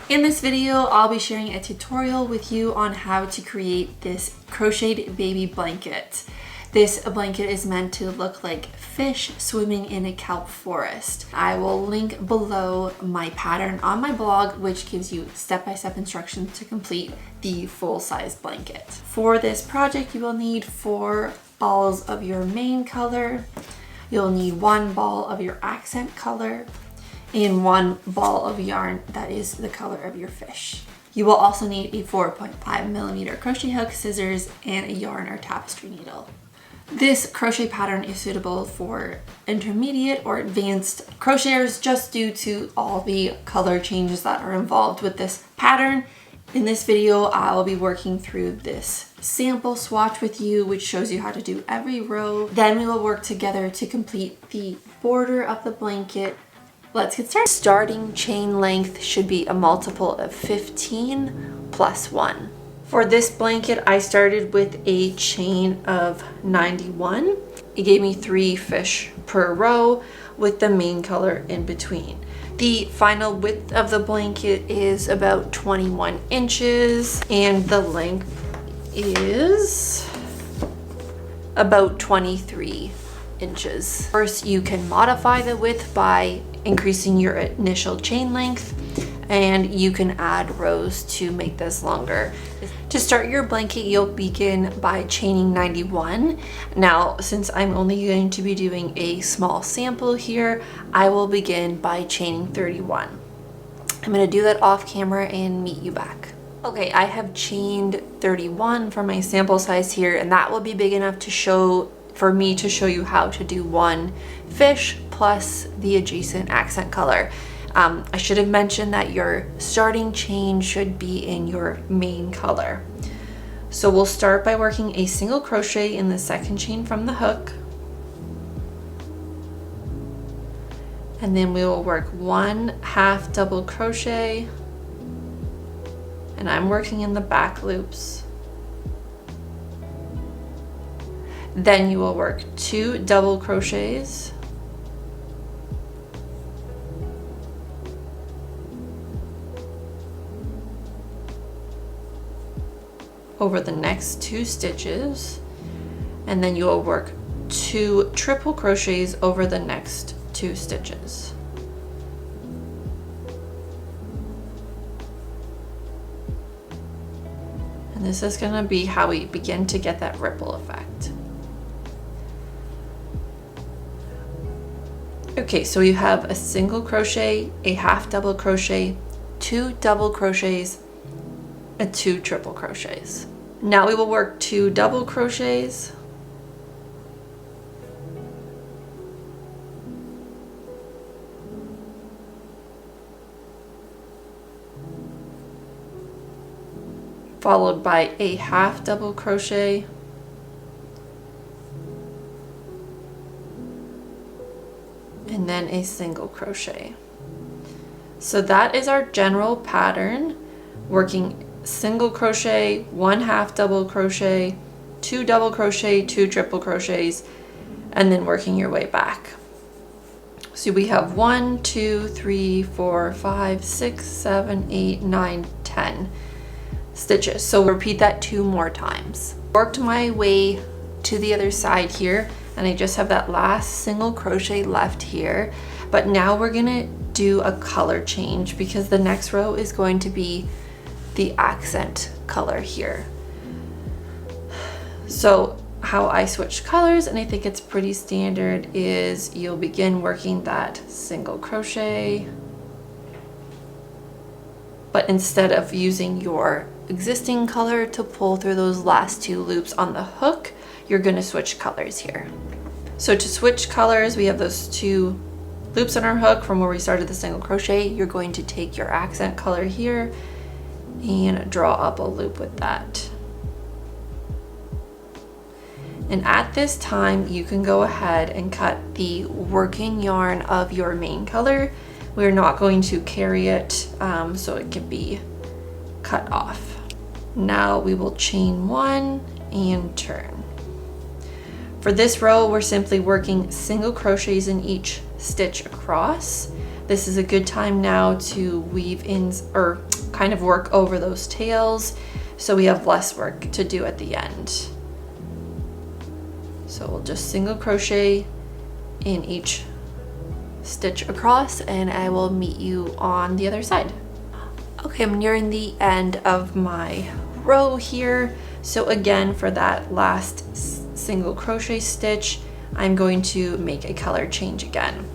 In this video, I'll be sharing a tutorial with you on how to create this crocheted baby blanket. This blanket is meant to look like fish swimming in a kelp forest. I will link below my pattern on my blog, which gives you step-by-step instructions to complete the full-size blanket. For this project, you will need 4 balls of your main color. You'll need 1 ball of your accent color and 1 ball of yarn that is the color of your fish. You will also need a 4.5mm crochet hook, scissors, and a yarn or tapestry needle. This crochet pattern is suitable for intermediate or advanced crocheters just due to all the color changes that are involved with this pattern. In this video, I will be working through this sample swatch with you, which shows you how to do every row. Then we will work together to complete the border of the blanket. Let's get started. Starting chain length should be a multiple of 15 plus 1. For this blanket, I started with a chain of 91. It gave me 3 fish per row with the main color in between. The final width of the blanket is about 21 inches and the length is about 23 inches. First, you can modify the width by increasing your initial chain length, and you can add rows to make this longer. To start your blanket, you'll begin by chaining 91. Now, since I'm only going to be doing a small sample here, I will begin by chaining 31. I'm going to do that off camera and meet you back. Okay, I have chained 31 for my sample size here, and that will be big enough to show you how to do 1 fish plus the adjacent accent color. I should have mentioned that your starting chain should be in your main color. So we'll start by working a single crochet in the second chain from the hook. And then we will work 1 half double crochet. And I'm working in the back loops. Then you will work 2 double crochets. Over the next 2 stitches, and then you will work 2 triple crochets over the next 2 stitches. And this is going to be how we begin to get that ripple effect. Okay, so you have a single crochet, a half double crochet, 2 double crochets, and 2 triple crochets. Now we will work 2 double crochets, followed by a half double crochet, and then a single crochet. So that is our general pattern, working single crochet, 1 half double crochet, 2 double crochet, 2 triple crochets, and then working your way back. So we have 1, 2, 3, 4, 5, 6, 7, 8, 9, 10 stitches. So repeat that 2 more times. Worked my way to the other side here, and I just have that last single crochet left here. But now we're gonna do a color change because the next row is going to be the accent color here. So how I switch colors, and I think it's pretty standard, is you'll begin working that single crochet, but instead of using your existing color to pull through those last 2 loops on the hook, you're going to switch colors here. So to switch colors, we have those 2 loops on our hook from where we started the single crochet. You're going to take your accent color here and draw up a loop with that. And at this time, you can go ahead and cut the working yarn of your main color. We're not going to carry it, so it can be cut off. Now we will chain 1 and turn. For this row, we're simply working single crochets in each stitch across, this is a good time now to weave in or kind of work over those tails so we have less work to do at the end. So we'll just single crochet in each stitch across, and I will meet you on the other side. Okay, I'm nearing the end of my row here. So again, for that last single crochet stitch, I'm going to make a color change again.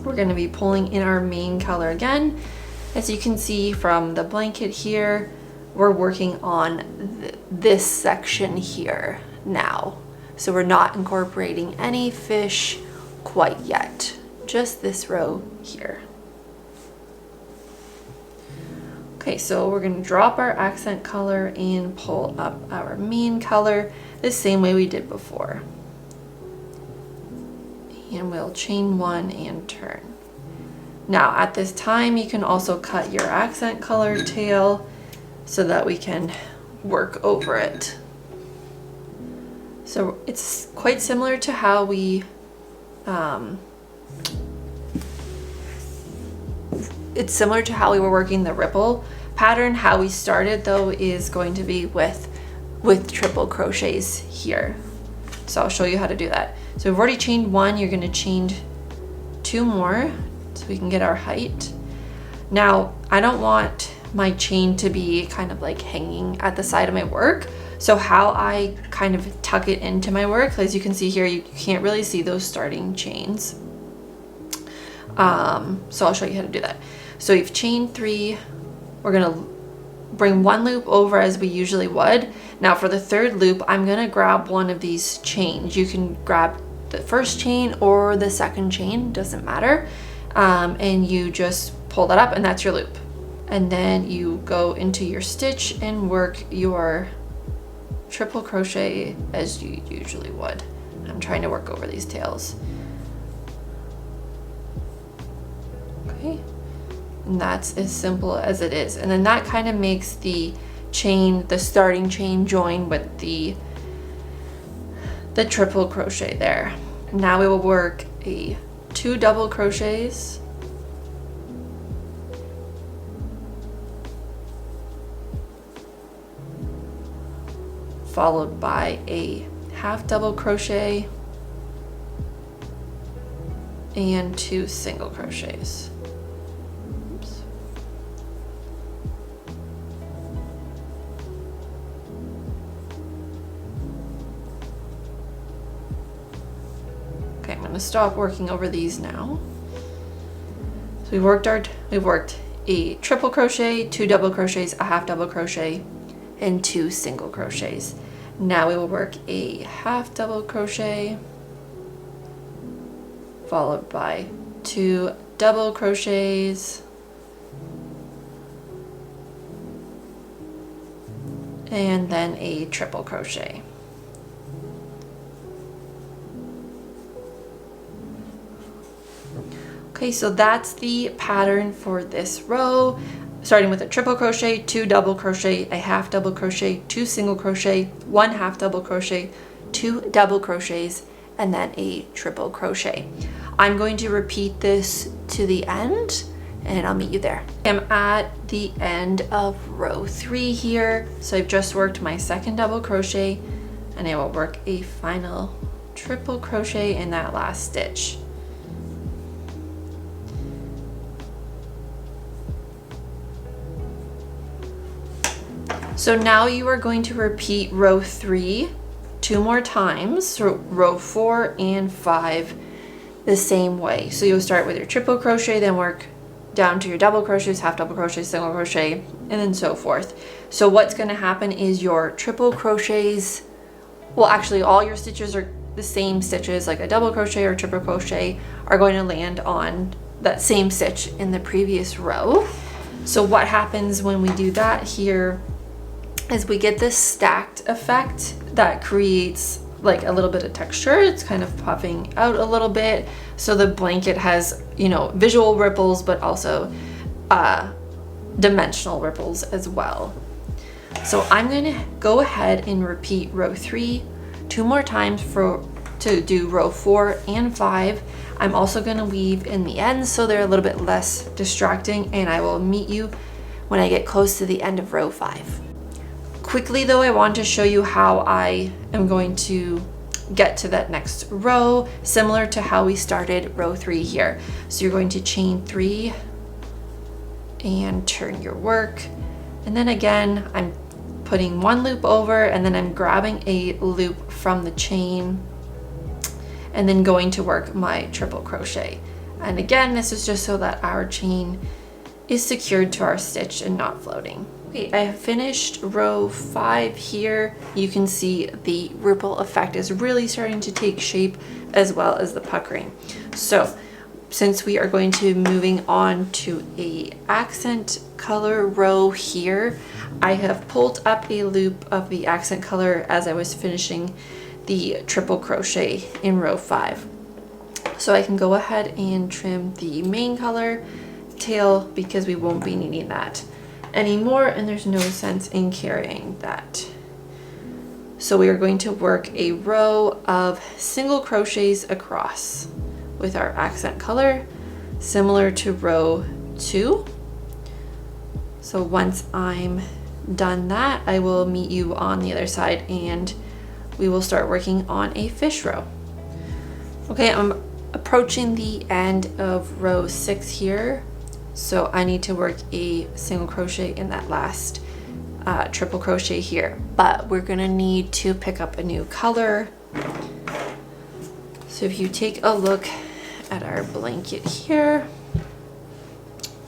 We're going to be pulling in our main color again. As you can see from the blanket here, we're working on this section here now. So we're not incorporating any fish quite yet, just this row here. Okay, so we're going to drop our accent color and pull up our main color the same way we did before. And we'll chain one and turn. Now at this time you can also cut your accent color tail so that we can work over it. So it's quite similar to how we were working the ripple pattern. How we started though is going to be with triple crochets here. So I'll show you how to do that. So we've already chained one, you're going to chain two more so we can get our height. Now I don't want my chain to be kind of like hanging at the side of my work. So how I kind of tuck it into my work, as you can see here, you can't really see those starting chains. So I'll show you how to do that. So you've chained three, we're gonna bring one loop over as we usually would. Now for the third loop, I'm gonna grab one of these chains. You can grab the first chain or the second chain, doesn't matter. And you just pull that up and that's your loop. And then you go into your stitch and work your triple crochet as you usually would. I'm trying to work over these tails. Okay, and that's as simple as it is. And then that kind of makes the chain, the starting chain, join with the triple crochet there. Now we will work a 2 double crochets, followed by a half double crochet and 2 single crochets. Oops. Okay, I'm going to stop working over these now. So we've worked a triple crochet, 2 double crochets, a half double crochet, and 2 single crochets. Now we will work a half double crochet followed by 2 double crochets and then a triple crochet. Okay, so that's the pattern for this row. Starting with a triple crochet, 2 double crochet, a half double crochet, 2 single crochet, 1 half double crochet, 2 double crochets, and then a triple crochet. I'm going to repeat this to the end and I'll meet you there. I'm at the end of row 3 here. So I've just worked my second double crochet and I will work a final triple crochet in that last stitch. So now you are going to repeat row 3 2 more times, so row 4 and 5 the same way. So you'll start with your triple crochet, then work down to your double crochets, half double crochet, single crochet, and then so forth. So what's going to happen is your triple crochets, well actually all your stitches are the same stitches, like a double crochet or triple crochet are going to land on that same stitch in the previous row. So what happens when we do that here is we get this stacked effect that creates like a little bit of texture. It's kind of puffing out a little bit. So the blanket has, you know, visual ripples, but also dimensional ripples as well. So I'm going to go ahead and repeat row 3 2 more times to do row 4 and 5. I'm also going to weave in the ends so they're a little bit less distracting, and I will meet you when I get close to the end of row 5. Quickly though, I want to show you how I am going to get to that next row, similar to how we started row 3 here. So you're going to chain 3 and turn your work, and then again I'm putting 1 loop over, and then I'm grabbing a loop from the chain and then going to work my triple crochet. And again, this is just so that our chain is secured to our stitch and not floating. Okay, I have finished row 5 here. You can see the ripple effect is really starting to take shape, as well as the puckering. So since we are going to be moving on to a accent color row here, I have pulled up a loop of the accent color as I was finishing the triple crochet in row 5. So I can go ahead and trim the main color tail because we won't be needing that anymore, and there's no sense in carrying that. So we are going to work a row of single crochets across with our accent color, similar to row 2. So once I'm done that, I will meet you on the other side and we will start working on a fish row. Okay, I'm approaching the end of row 6 here, so I need to work a single crochet in that last triple crochet here, but we're gonna need to pick up a new color. So if you take a look at our blanket here,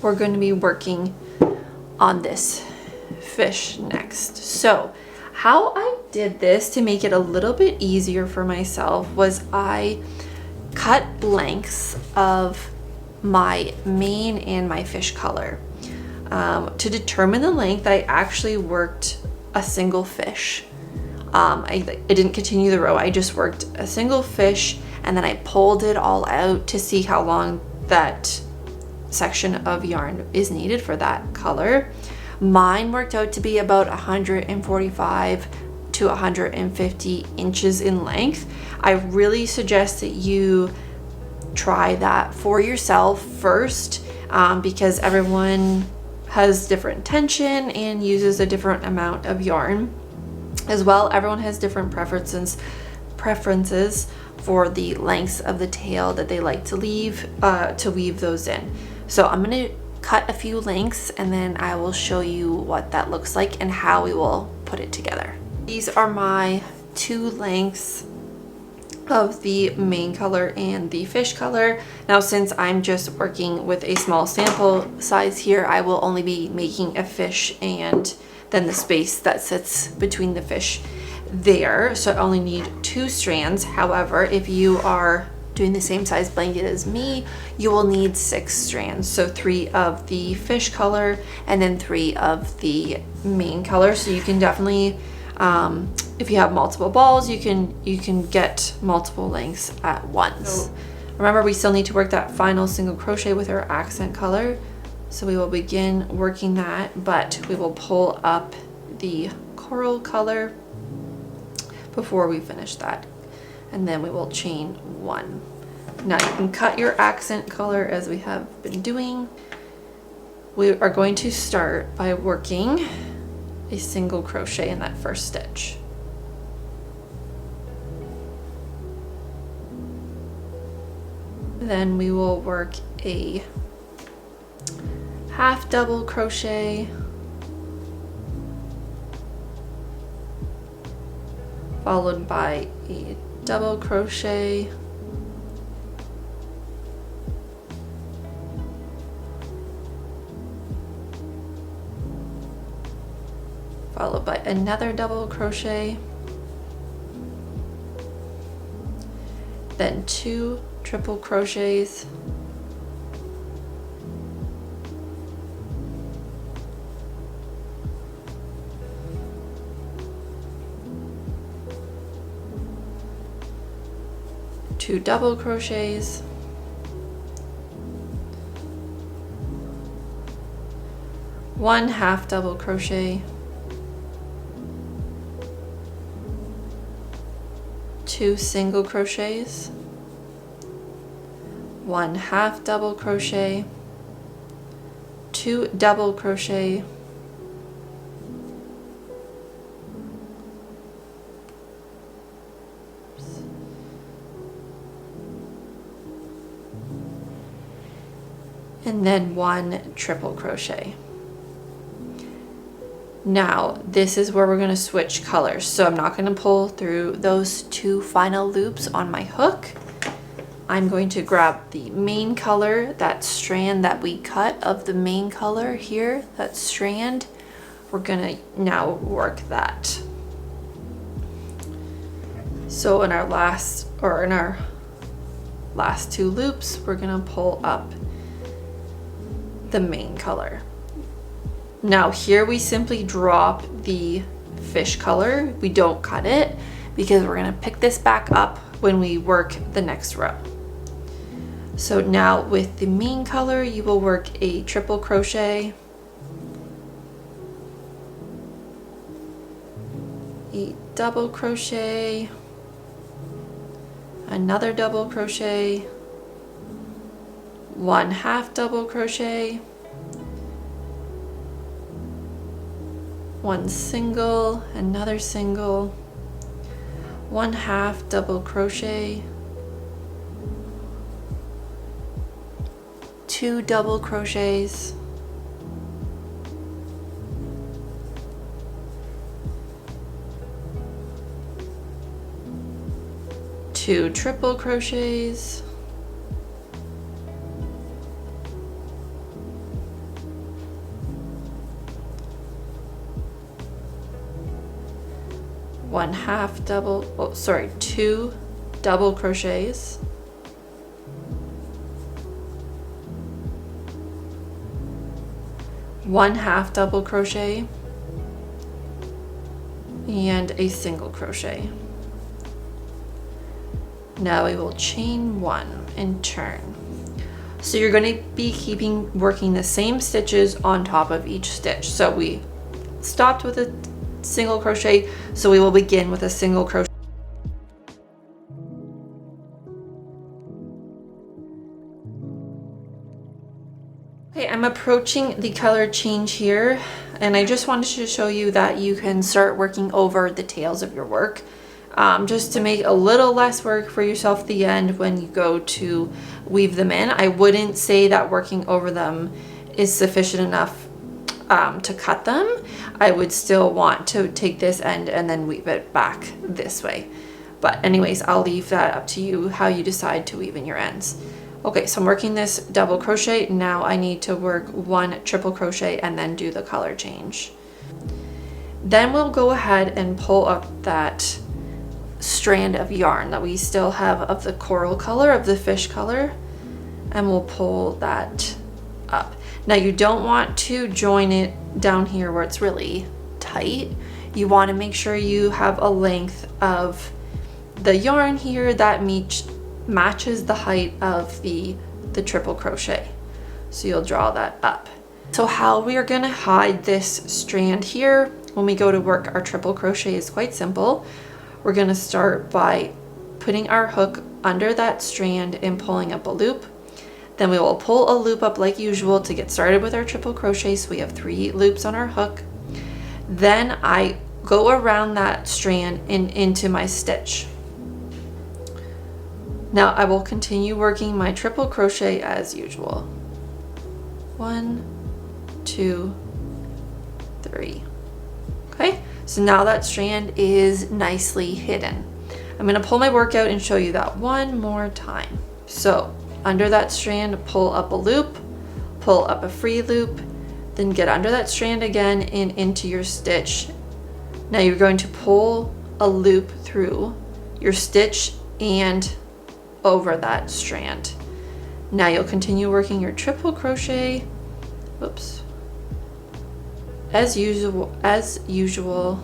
we're going to be working on this fish next. So how I did this to make it a little bit easier for myself was I cut lengths of my main and my fish color. To determine the length, I actually worked a single fish. I didn't continue the row, I just worked a single fish, and then I pulled it all out to see how long that section of yarn is needed for that color. Mine worked out to be about 145 to 150 inches in length. I really suggest that you try that for yourself first, because everyone has different tension and uses a different amount of yarn as well. Everyone has different preferences for the lengths of the tail that they like to weave those in. So I'm going to cut a few lengths and then I will show you what that looks like and how we will put it together. These are my 2 lengths of the main color and the fish color. Now, since I'm just working with a small sample size here, I will only be making a fish and then the space that sits between the fish there. So I only need 2 strands. However, if you are doing the same size blanket as me, you will need 6 strands. So 3 of the fish color and then 3 of the main color. So you can definitely, if you have multiple balls, you can get multiple lengths at once. So remember, we still need to work that final single crochet with our accent color. So we will begin working that, but we will pull up the coral color before we finish that. And then we will chain 1. Now you can cut your accent color as we have been doing. We are going to start by working a single crochet in that first stitch. Then we will work a half double crochet, followed by a double crochet, followed by another double crochet, then 2 triple crochets, two double crochets, one half double crochet, 2 single crochets, 1 half double crochet, 2 double crochet, and then 1 triple crochet. Now this is where we're going to switch colors, so I'm not going to pull through those 2 final loops on my hook. I'm going to grab the main color, that strand that we cut of the main color here, that strand. We're going to now work that. So in our last 2 loops, we're going to pull up the main color. Now here we simply drop the fish color. We don't cut it because we're going to pick this back up when we work the next row. So now with the main color, you will work a triple crochet, a double crochet, another double crochet, 1 half double crochet, 1 single, another single, 1 half double crochet, 2 double crochets, 2 triple crochets, 1 half double, 2 double crochets, 1 half double crochet, and a single crochet. Now we will chain 1 and turn. So you're going to be working the same stitches on top of each stitch. So we stopped with a single crochet, so we will begin with a single crochet. Okay, I'm approaching the color change here, and I just wanted to show you that you can start working over the tails of your work, just to make a little less work for yourself at the end when you go to weave them in. I wouldn't say that working over them is sufficient enough to cut them. I would still want to take this end and then weave it back this way. But anyways, I'll leave that up to you how you decide to weave in your ends. Okay, so I'm working this double crochet. Now I need to work 1 triple crochet and then do the color change. Then we'll go ahead and pull up that strand of yarn that we still have of the coral color, of the fish color, and we'll pull that up. Now you don't want to join it down here where it's really tight. You want to make sure you have a length of the yarn here that matches the height of the triple crochet. So you'll draw that up. So how we are going to hide this strand here when we go to work our triple crochet is quite simple. We're going to start by putting our hook under that strand and pulling up a loop. Then we will pull a loop up like usual to get started with our triple crochet. So we have 3 loops on our hook. Then I go around that strand and into my stitch. Now I will continue working my triple crochet as usual. 1, 2, 3. Okay, so now that strand is nicely hidden. I'm going to pull my work out and show you that one more time. So under that strand, pull up a loop, pull up a free loop, then get under that strand again and into your stitch. Now you're going to pull a loop through your stitch and over that strand. Now you'll continue working your triple crochet, as usual,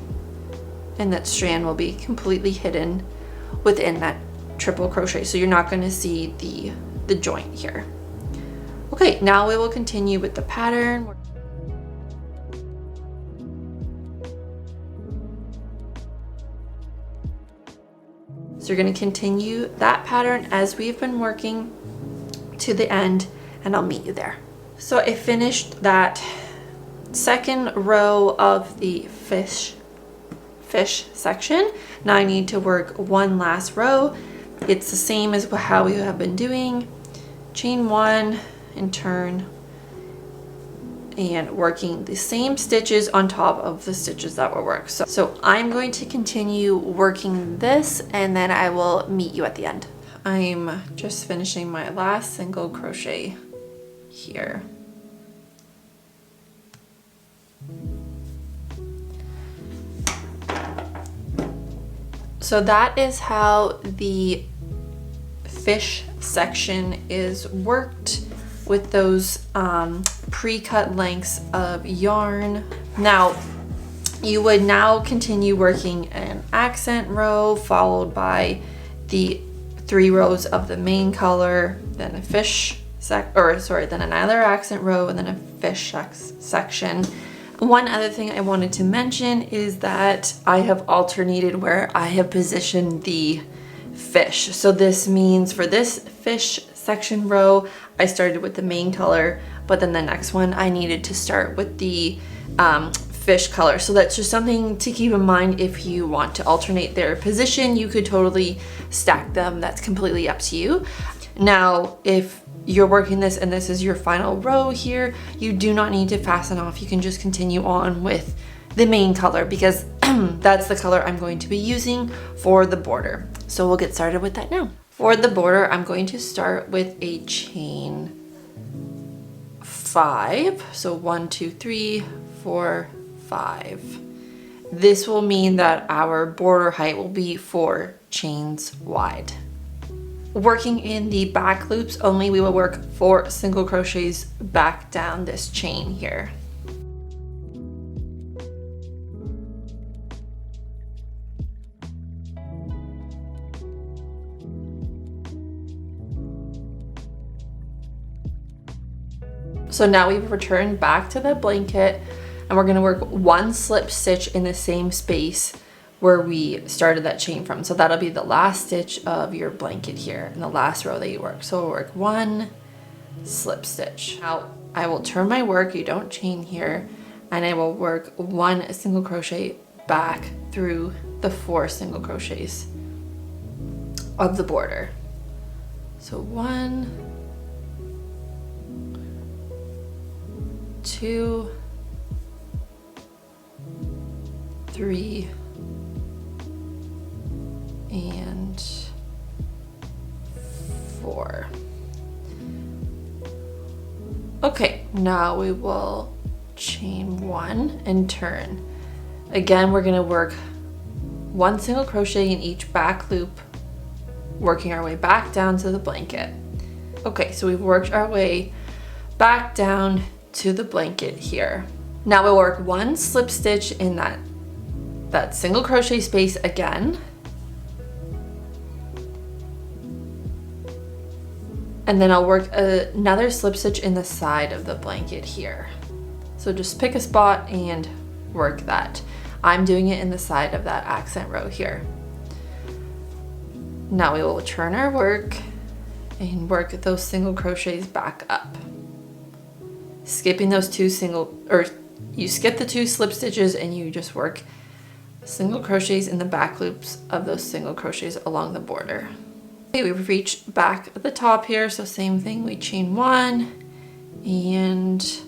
and that strand will be completely hidden within that triple crochet, so you're not going to see the joint here. Okay, now we will continue with the pattern. So you're going to continue that pattern as we've been working to the end and I'll meet you there. So I finished that second row of the fish section. Now I need to work one last row. It's the same as how we have been doing. Chain one and turn, and working the same stitches on top of the stitches that were worked. So I'm going to continue working this and then I will meet you at the end. I'm just finishing my last single crochet here. So that is how the fish section is worked with those pre-cut lengths of yarn. Now you would now continue working an accent row followed by the 3 rows of the main color, then a fish then another accent row, and then a fish section. One other thing I wanted to mention is that I have alternated where I have positioned the fish. So this means for this fish section row, I started with the main color, but then the next one I needed to start with the fish color. So that's just something to keep in mind. If you want to alternate their position, you could totally stack them. That's completely up to you. Now, if you're working this and this is your final row here, you do not need to fasten off. You can just continue on with the main color because that's the color I'm going to be using for the border. So we'll get started with that now. For the border, I'm going to start with a chain 5. So 1, 2, 3, 4, 5. This will mean that our border height will be 4 chains wide. Working in the back loops only, we will work 4 single crochets back down this chain here. So now we've returned back to the blanket and we're going to work 1 slip stitch in the same space where we started that chain from. So that'll be the last stitch of your blanket here in the last row that you work. So we'll work 1 slip stitch. Now I will turn my work, you don't chain here, and I will work 1 single crochet back through the 4 single crochets of the border. So 1, 2, 3, and 4. Okay, now we will chain 1 and turn. Again, we're going to work 1 single crochet in each back loop, working our way back down to the blanket. Okay, so we've worked our way back down to the blanket here. Now we'll work 1 slip stitch in that single crochet space again. And then I'll work another slip stitch in the side of the blanket here. So just pick a spot and work that. I'm doing it in the side of that accent row here. Now we will turn our work and work those single crochets back up. Skipping those 2 you skip the 2 slip stitches and you just work single crochets in the back loops of those single crochets along the border. Okay, we've reached back at the top here, so same thing, we chain 1 and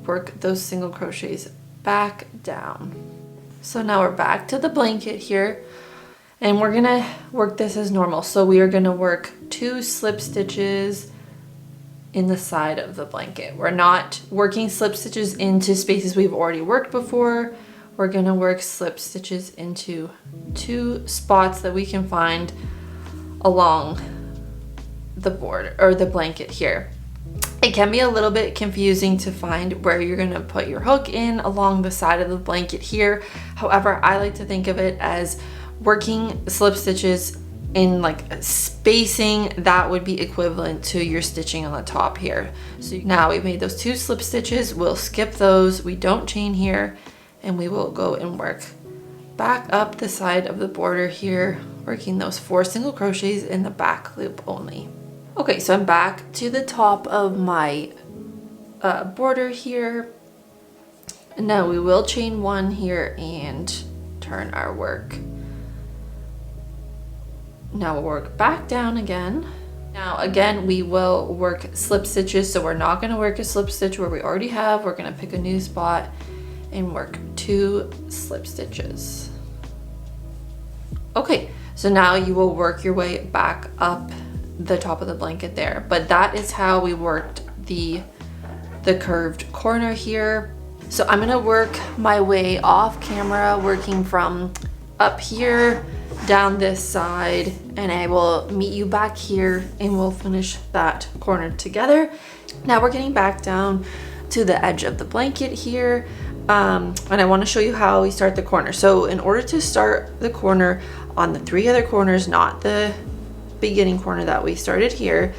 work those single crochets back down. So now we're back to the blanket here and we're gonna work this as normal. So we are gonna work 2 slip stitches in the side of the blanket. We're not working slip stitches into spaces we've already worked before. We're gonna work slip stitches into 2 spots that we can find along the border or the blanket here. It can be a little bit confusing to find where you're gonna put your hook in along the side of the blanket here. However, I like to think of it as working slip stitches in like spacing that would be equivalent to your stitching on the top here. So now we've made those 2 slip stitches, we'll skip those, we don't chain here, and we will go and work back up the side of the border here, working those 4 single crochets in the back loop only. Okay, so I'm back to the top of my border here. Now we will chain one here and turn our work. Now we'll work back down again. Now again, we will work slip stitches. So we're not gonna work a slip stitch where we already have. We're gonna pick a new spot and work 2 slip stitches. Okay, so now you will work your way back up the top of the blanket there. But that is how we worked the curved corner here. So I'm gonna work my way off camera, working from up here down this side, and I will meet you back here and we'll finish that corner together. Now we're getting back down to the edge of the blanket here, and I want to show you how we start the corner. So in order to start the corner on the 3 other corners, not the beginning corner that we started here,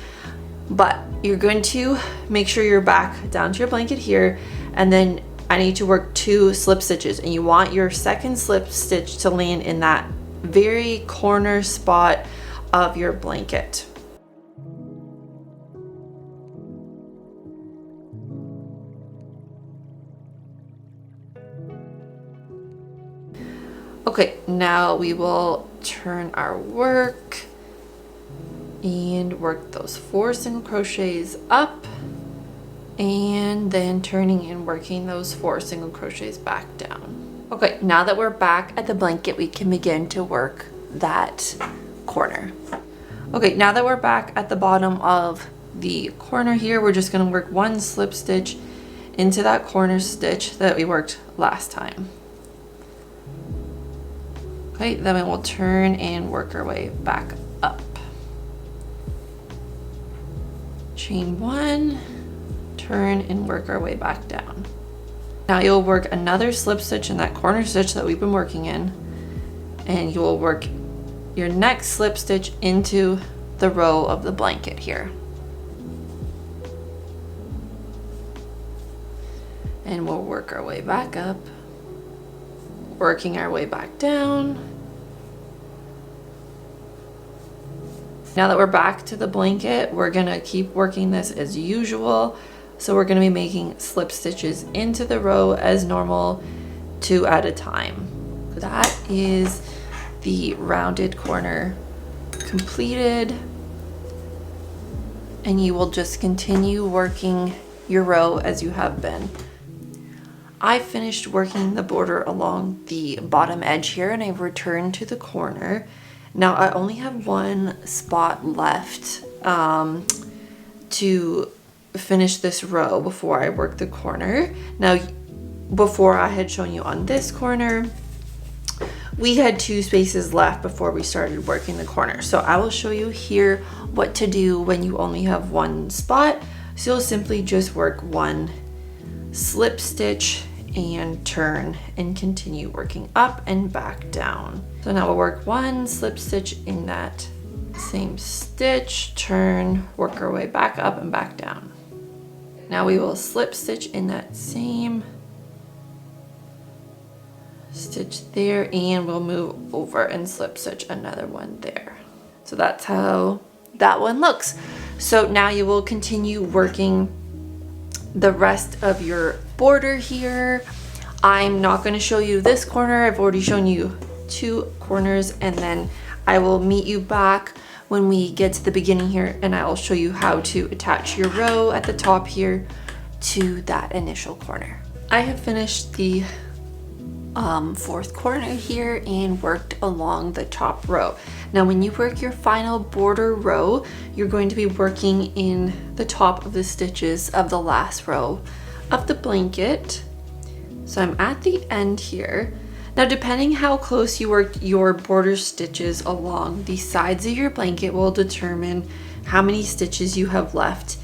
but you're going to make sure you're back down to your blanket here, and then I need to work 2 slip stitches, and you want your second slip stitch to land in that very corner spot of your blanket. Okay, now we will turn our work and work those 4 single crochets up, and then turning and working those 4 single crochets back down. Okay, now that we're back at the blanket, we can begin to work that corner. Okay, now that we're back at the bottom of the corner here, we're just gonna work 1 slip stitch into that corner stitch that we worked last time. Okay, then we will turn and work our way back up. Chain 1, turn and work our way back down. Now you'll work another slip stitch in that corner stitch that we've been working in, and you will work your next slip stitch into the row of the blanket here. And we'll work our way back up, working our way back down. Now that we're back to the blanket, we're gonna keep working this as usual. So we're gonna be making slip stitches into the row as normal, 2 at a time. That is the rounded corner completed. And you will just continue working your row as you have been. I finished working the border along the bottom edge here, and I've returned to the corner. Now I only have 1 spot left to finish this row before I work the corner. Now, before I had shown you on this corner, we had 2 spaces left before we started working the corner. So I will show you here what to do when you only have 1 spot. So you'll simply just work 1 slip stitch and turn and continue working up and back down. So now we'll work 1 slip stitch in that same stitch, turn, work our way back up and back down. Now we will slip stitch in that same stitch there, and we'll move over and slip stitch another one there. So that's how that one looks. So now you will continue working the rest of your border here. I'm not going to show you this corner. I've already shown you 2 corners, and then I will meet you back when we get to the beginning here, and I will show you how to attach your row at the top here to that initial corner. I have finished the 4th corner here and worked along the top row. Now when you work your final border row, you're going to be working in the top of the stitches of the last row of the blanket. So I'm at the end here. Now depending how close you worked your border stitches along the sides of your blanket will determine how many stitches you have left.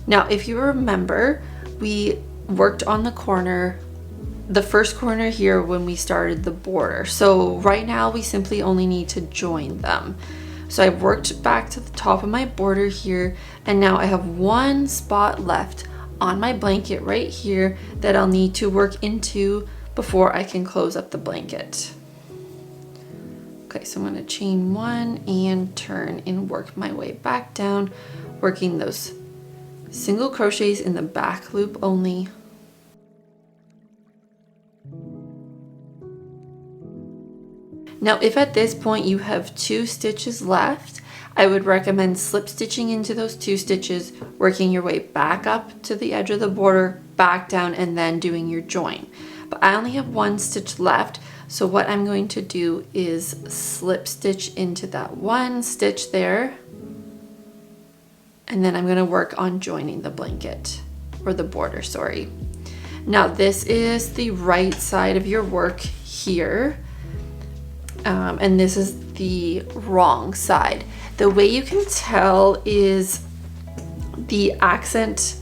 Now if you remember, we worked on the corner, the first corner here when we started the border. So right now we simply only need to join them. So I worked back to the top of my border here, and now I have 1 spot left on my blanket right here that I'll need to work into before I can close up the blanket. Okay, so I'm going to chain 1 and turn and work my way back down, working those single crochets in the back loop only. Now, if at this point you have 2 stitches left, I would recommend slip stitching into those 2 stitches, working your way back up to the edge of the border, back down, and then doing your join. But I only have 1 stitch left, so what I'm going to do is slip stitch into that 1 stitch there, and then I'm going to work on joining the blanket, or the border, sorry. Now this is the right side of your work here, and this is the wrong side. The way you can tell is the accent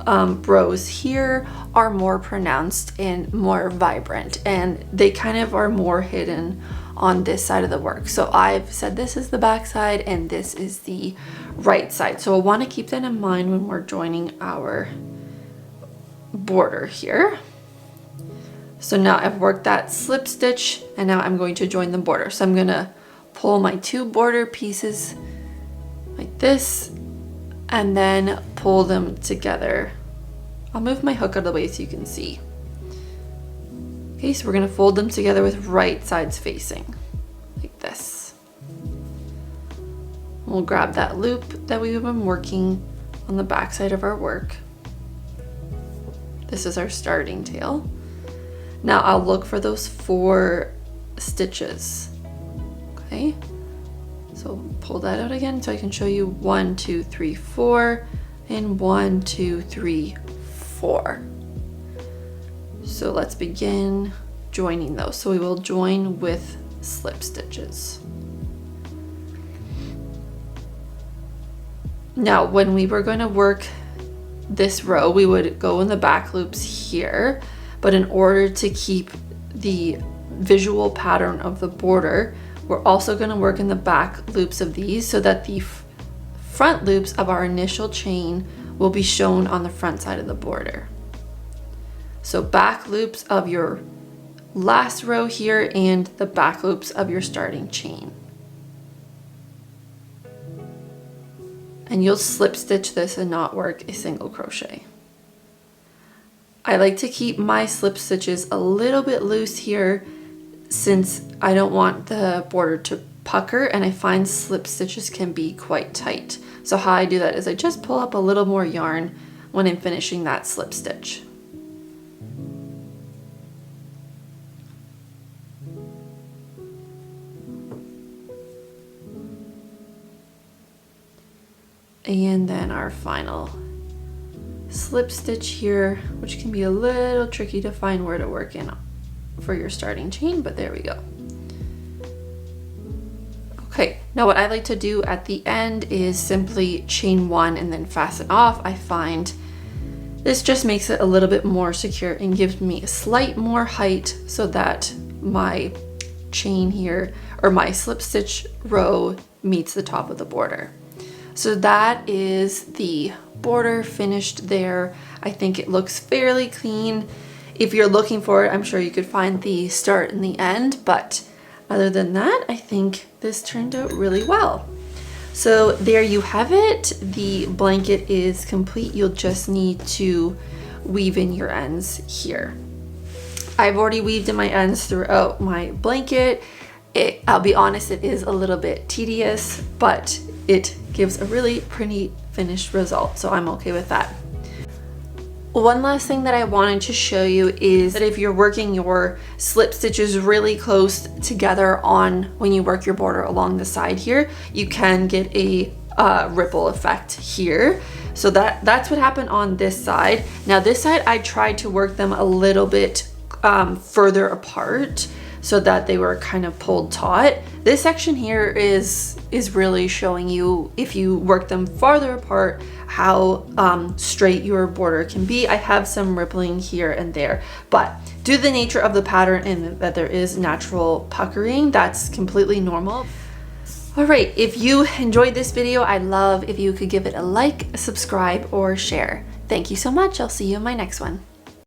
rows here are more pronounced and more vibrant, and they kind of are more hidden on this side of the work. So I've said this is the back side and this is the right side. So I want to keep that in mind when we're joining our border here. So now I've worked that slip stitch and now I'm going to join the border. So I'm going to pull my 2 border pieces like this and then pull them together. I'll move my hook out of the way so you can see. Okay, so we're going to fold them together with right sides facing like this. We'll grab that loop that we've been working on the back side of our work. This is our starting tail. Now I'll look for those 4 stitches. Okay, so pull that out again so I can show you 1, 2, 3, 4, and 1, 2, 3, 4. So let's begin joining those. So we will join with slip stitches. Now when we were going to work this row, we would go in the back loops here, but in order to keep the visual pattern of the border, we're also going to work in the back loops of these so that the front loops of our initial chain will be shown on the front side of the border. So back loops of your last row here and the back loops of your starting chain. And you'll slip stitch this and not work a single crochet. I like to keep my slip stitches a little bit loose here since I don't want the border to pucker, and I find slip stitches can be quite tight. So how I do that is I just pull up a little more yarn when I'm finishing that slip stitch. And then our final slip stitch here, which can be a little tricky to find where to work in for your starting chain, but there we go. Okay, now what I like to do at the end is simply chain 1 and then fasten off. I find this just makes it a little bit more secure and gives me a slight more height so that my chain here, or my slip stitch row, meets the top of the border. So that is the border finished there. I think it looks fairly clean. If you're looking for it, I'm sure you could find the start and the end, but other than that, I think this turned out really well. So there you have it. The blanket is complete. You'll just need to weave in your ends here. I've already weaved in my ends throughout my blanket. I'll be honest, it is a little bit tedious, but it gives a really pretty finished result, so I'm okay with that. One last thing that I wanted to show you is that if you're working your slip stitches really close together on when you work your border along the side here, you can get a ripple effect here. So that's what happened on this side. Now this side, I tried to work them a little bit further apart so that they were kind of pulled taut. This section here is really showing you, if you work them farther apart, how straight your border can be. I have some rippling here and there, but due to the nature of the pattern and that there is natural puckering, that's completely normal. All right, if you enjoyed this video, I'd love if you could give it a like, subscribe, or share. Thank you so much. I'll see you in my next one.